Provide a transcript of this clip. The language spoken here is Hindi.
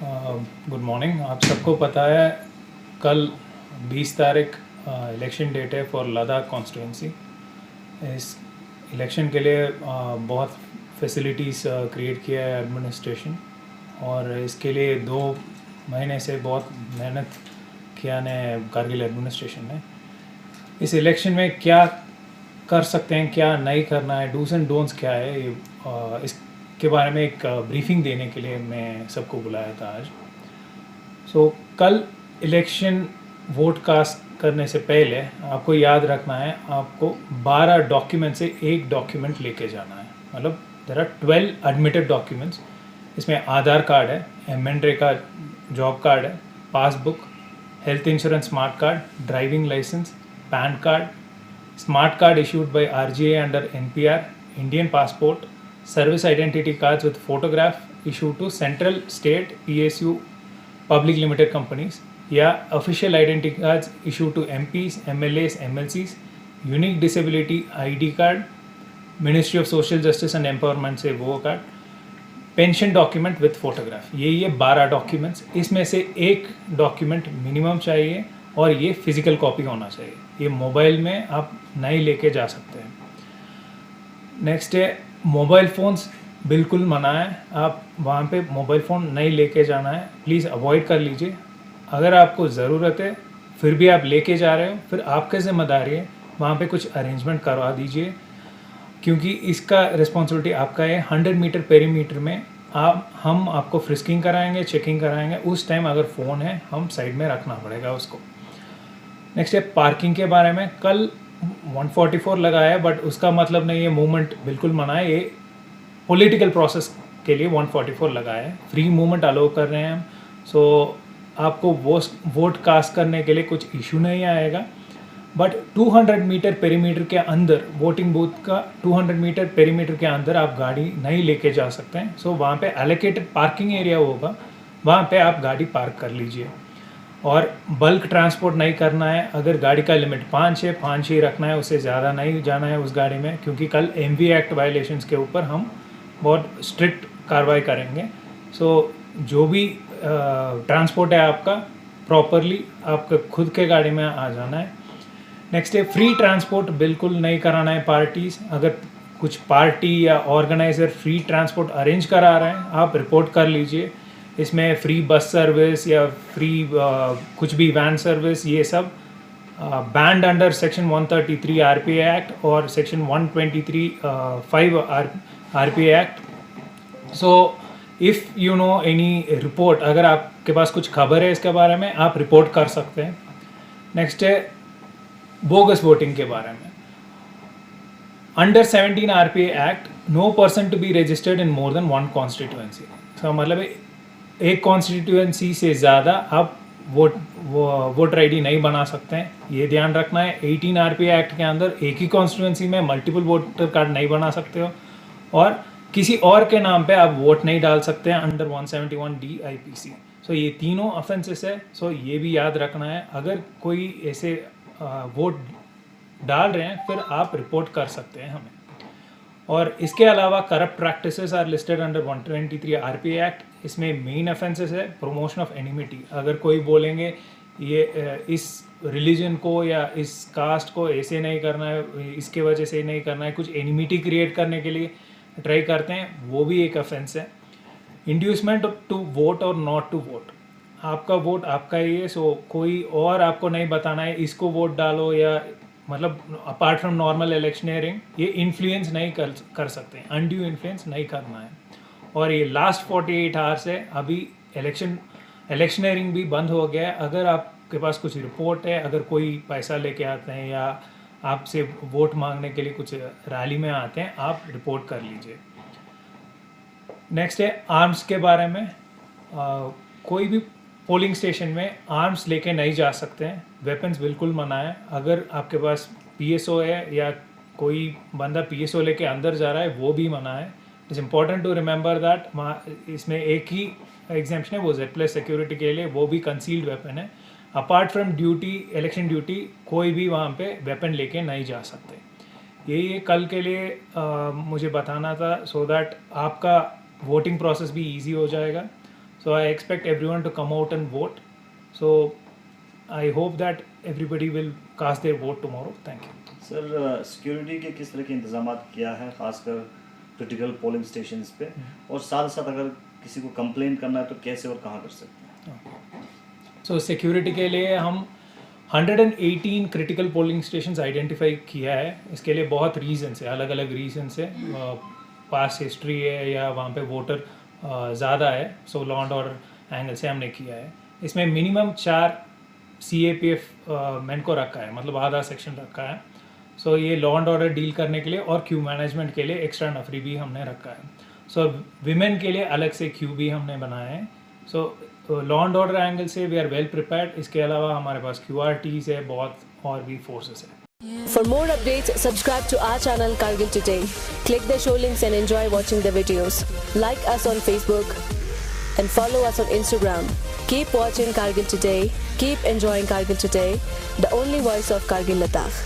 Good morning. आप सबको पता है कल 20 तारीख इलेक्शन डेट है फॉर लद्दाख कॉन्स्टिट्यूंसी। इस इलेक्शन के लिए बहुत फैसिलिटीज़ क्रिएट किया है एडमिनिस्ट्रेशन, और इसके लिए 2 महीने से बहुत मेहनत किया ने कारगिल एडमिनिस्ट्रेशन ने। इस इलेक्शन में क्या कर सकते हैं, क्या नहीं करना है, डूज एंड डोंट्स क्या है, ये इसके बारे में एक ब्रीफिंग देने के लिए मैं सबको बुलाया था आज। कल इलेक्शन वोट कास्ट करने से पहले आपको याद रखना है, आपको 12 डॉक्यूमेंट से एक डॉक्यूमेंट लेके जाना है। मतलब देर आर 12 एडमिटेड डॉक्यूमेंट्स। इसमें आधार कार्ड है, एमएनरे का जॉब कार्ड है, passbook, health insurance smart card, driving licence, PAN card, smart card issued by RGA under NPR, Indian passport, service identity cards with photograph issued to central, state, PSU, public limited companies, या official identity cards issued to MPs, MLAs, MLCs, unique disability ID card, ministry of social justice and empowerment से वो card, pension document with photograph. ये 12 डॉक्यूमेंट्स, इसमें से एक डॉक्यूमेंट मिनिमम चाहिए और ये फिजिकल कॉपी होना चाहिए। ये मोबाइल में आप नहीं लेके जा सकते हैं। नेक्स्ट है, मोबाइल फ़ोन्स बिल्कुल मना है। आप वहाँ पे मोबाइल फ़ोन नहीं लेके जाना है, प्लीज़ अवॉइड कर लीजिए। अगर आपको ज़रूरत है फिर भी आप लेके जा रहे हो, फिर आपकी ज़िम्मेदारी है वहाँ पे कुछ अरेंजमेंट करवा दीजिए, क्योंकि इसका रिस्पॉन्सिबिलिटी आपका है। 100 मीटर पेरीमीटर में हम आपको फ्रिस्किंग कराएंगे, चेकिंग कराएंगे। उस टाइम अगर फ़ोन है हम साइड में रखना पड़ेगा उसको। नेक्स्ट है पार्किंग के बारे में। कल 144 लगाया है, बट उसका मतलब नहीं है मूवमेंट बिल्कुल मना है। ये पॉलिटिकल प्रोसेस के लिए 144 लगाया है। फ्री मूवमेंट अलाउ कर रहे हैं हम। आपको वोट कास्ट करने के लिए कुछ इशू नहीं आएगा, बट 200 मीटर पेरीमीटर के अंदर, वोटिंग बूथ का 200 मीटर पेरीमीटर के अंदर आप गाड़ी नहीं लेके जा सकते हैं। वहाँ पे एलोकेटेड पार्किंग एरिया होगा, वहाँ पे आप गाड़ी पार्क कर लीजिए। और बल्क ट्रांसपोर्ट नहीं करना है। अगर गाड़ी का लिमिट 5 ही रखना है, उससे ज़्यादा नहीं जाना है उस गाड़ी में, क्योंकि कल MV एक्ट वायलेशंस के ऊपर हम बहुत स्ट्रिक्ट कार्रवाई करेंगे। जो भी ट्रांसपोर्ट है आपका, प्रॉपरली आपका खुद के गाड़ी में आ जाना है। नेक्स्ट है, फ्री ट्रांसपोर्ट बिल्कुल नहीं कराना है पार्टीज़। अगर कुछ पार्टी या ऑर्गेनाइज़र फ्री ट्रांसपोर्ट अरेंज करा रहे हैं, आप रिपोर्ट कर लीजिए। इसमें फ्री बस सर्विस या फ्री कुछ भी वैन सर्विस, ये सब banned under section 133 RPA act और section 123(5) RPA act. If you know any report, अगर आपके पास कुछ खबर है इसके बारे में, आप रिपोर्ट कर सकते हैं। नेक्स्ट है बोगस वोटिंग के बारे में। Under 17 RPA act, no person to be registered in more than 1 constituency. मतलब एक कॉन्स्टिट्यूएंसी से ज़्यादा आप वोटर ID नहीं बना सकते हैं, ये ध्यान रखना है। 18 RPA एक्ट के अंदर एक ही कॉन्स्टिट्यूएंसी में मल्टीपल वोटर कार्ड नहीं बना सकते हो, और किसी और के नाम पे आप वोट नहीं डाल सकते हैं अंडर 171D IPC। ये तीनों ऑफेंसेस है। ये भी याद रखना है। अगर कोई ऐसे वोट डाल रहे हैं, फिर आप रिपोर्ट कर सकते हैं हमें। और इसके अलावा corrupt practices are listed under 123 RPA act. इसमें मेन ऑफेंसेस है प्रमोशन ऑफ एनिमिटी। अगर कोई बोलेंगे ये इस रिलीजन को या इस कास्ट को ऐसे नहीं करना है, इसके वजह से नहीं करना है, कुछ एनिमिटी क्रिएट करने के लिए ट्राई करते हैं, वो भी एक ऑफेंस है। इंड्यूसमेंट टू वोट और नॉट टू वोट, आपका वोट आपका ही है। कोई और आपको नहीं बताना है इसको वोट डालो, या मतलब अपार्ट फ्रॉम नॉर्मल इलेक्शनियरिंग, ये इन्फ्लुएंस नहीं कर सकते, अनड्यू इन्फ्लुएंस नहीं करना है। और ये लास्ट 48 आवर्स है, अभी इलेक्शनियरिंग भी बंद हो गया है। अगर आपके पास कुछ रिपोर्ट है, अगर कोई पैसा लेके आते हैं या आपसे वोट मांगने के लिए कुछ रैली में आते हैं, आप रिपोर्ट कर लीजिए। नेक्स्ट है आर्म्स के बारे में। कोई भी पोलिंग स्टेशन में आर्म्स लेके नहीं जा सकते हैं, वेपन्स बिल्कुल मना है। अगर आपके पास PSO है या कोई बंदा PSO लेके अंदर जा रहा है, वो भी मना है। It's important to remember that इसमें एक ही एग्जाम्पशन है, वो Z+ सिक्योरिटी के लिए, वो भी कंसील्ड वेपन है। Apart from duty, election duty, कोई भी वहाँ पे वेपन लेके नहीं जा सकते। ये कल के लिए मुझे बताना था, सो दैट आपका वोटिंग प्रोसेस भी इजी हो जाएगा। So I expect everyone to come out and vote. So I hope that everybody will cast their vote tomorrow. Thank you. Sir security के किस तरह के इंतजाम किया है खासकर क्रिटिकल पोलिंग स्टेशंस पे, और साथ साथ अगर किसी को कंप्लेंट करना है तो कैसे और कहाँ कर सकते हैं? सो सिक्योरिटी के लिए हम 118 क्रिटिकल पोलिंग स्टेशंस आइडेंटिफाई किया है. इसके लिए बहुत रीजंस है, अलग अलग रीजंस है. पास हिस्ट्री है या वहाँ पे वोटर ज़्यादा है, so law and order angle से हमने किया है. इसमें मिनिमम 4 CAPF मैन को रखा है, मतलब आधा सेक्शन रखा है. सो ये लॉ एंड ऑर्डर डील करने के लिए और क्यू मैनेजमेंट के लिए एक्स्ट्रा नफरी भी हमने रखा है. सो विमेन के लिए अलग से क्यू भी हमने बनाए हैं. So law and order angle से वी आर वेल प्रिपेयर्ड. इसके अलावा हमारे पास QRTs है बहुत, और भी फोर्सेस है. For more updates, subscribe to our channel Kargil Today. Click the show links and enjoy watching the videos. Like us on Facebook and follow us on Instagram. Keep watching Kargil Today. Keep enjoying Kargil Today, the only voice of Kargil Ladakh.